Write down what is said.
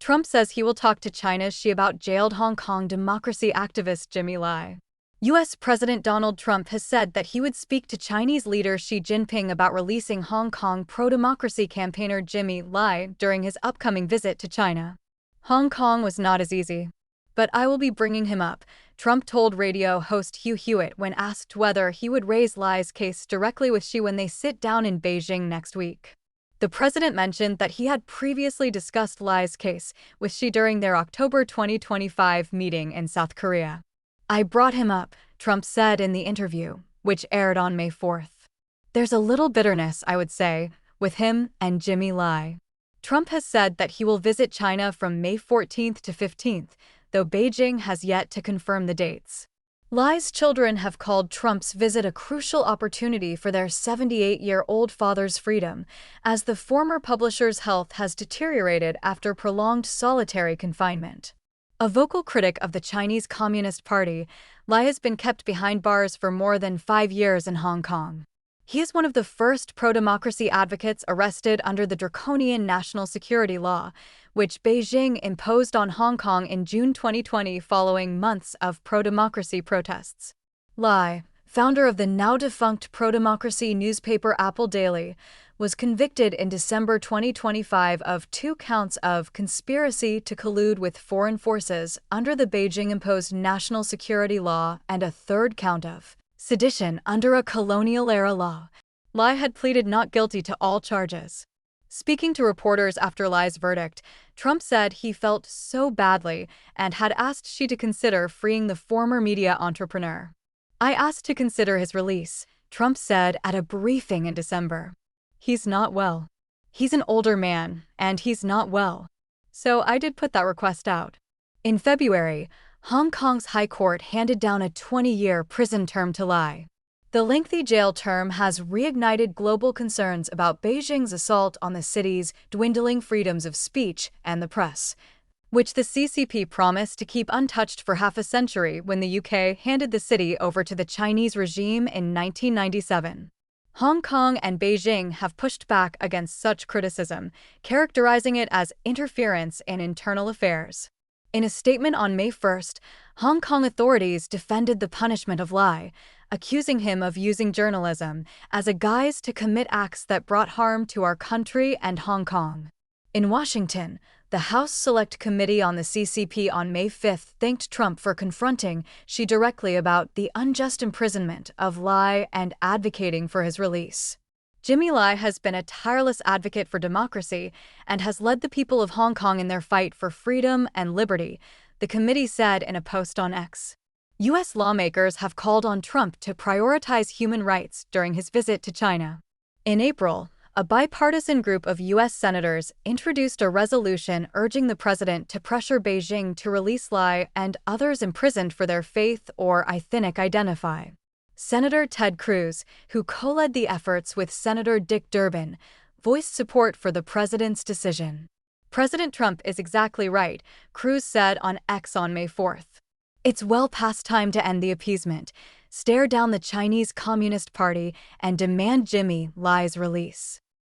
Trump says he will talk to China's Xi about jailed Hong Kong democracy activist Jimmy Lai. U.S. President Donald Trump has said that he would speak to Chinese leader Xi Jinping about releasing Hong Kong pro-democracy campaigner Jimmy Lai during his upcoming visit to China. Hong Kong was not as easy. But I will be bringing him up, Trump told radio host Hugh Hewitt when asked whether he would raise Lai's case directly with Xi when they sit down in Beijing next week. The president mentioned that he had previously discussed Lai's case with Xi during their October 2025 meeting in South Korea. "I brought him up," Trump said in the interview, which aired on May 4th. "There's a little bitterness, I would say, with him and Jimmy Lai." Trump has said that he will visit China from May 14th to 15th, though Beijing has yet to confirm the dates. Lai's children have called Trump's visit a crucial opportunity for their 78-year-old father's freedom, as the former publisher's health has deteriorated after prolonged solitary confinement. A vocal critic of the Chinese Communist Party, Lai has been kept behind bars for more than 5 years in Hong Kong. He is one of the first pro-democracy advocates arrested under the draconian national security law, which Beijing imposed on Hong Kong in June 2020 following months of pro-democracy protests. Lai, founder of the now-defunct pro-democracy newspaper Apple Daily, was convicted in December 2025 of 2 counts of conspiracy to collude with foreign forces under the Beijing-imposed national security law and a 3rd count of sedition under a colonial-era law. Lai had pleaded not guilty to all charges. Speaking to reporters after Lai's verdict, Trump said he felt so badly and had asked Xi to consider freeing the former media entrepreneur. "I asked to consider his release," Trump said at a briefing in December. "He's not well. He's an older man, and he's not well. So I did put that request out." In February, Hong Kong's High Court handed down a 20-year prison term to Lai. The lengthy jail term has reignited global concerns about Beijing's assault on the city's dwindling freedoms of speech and the press, which the CCP promised to keep untouched for half a century when the UK handed the city over to the Chinese regime in 1997. Hong Kong and Beijing have pushed back against such criticism, characterizing it as interference in internal affairs. In a statement on May 1st, Hong Kong authorities defended the punishment of Lai, accusing him of using journalism as a guise to commit acts that brought harm to our country and Hong Kong. In Washington, the House Select Committee on the CCP on May 5th thanked Trump for confronting Xi directly about the unjust imprisonment of Lai and advocating for his release. Jimmy Lai has been a tireless advocate for democracy and has led the people of Hong Kong in their fight for freedom and liberty, the committee said in a post on X. U.S. lawmakers have called on Trump to prioritize human rights during his visit to China. In April, a bipartisan group of U.S. senators introduced a resolution urging the president to pressure Beijing to release Lai and others imprisoned for their faith or ethnic identity. Senator Ted Cruz, who co-led the efforts with Senator Dick Durbin, voiced support for the president's decision. "President Trump is exactly right," Cruz said on X on May 4th. "It's well past time to end the appeasement, stare down the Chinese Communist Party, and demand Jimmy Lai's release."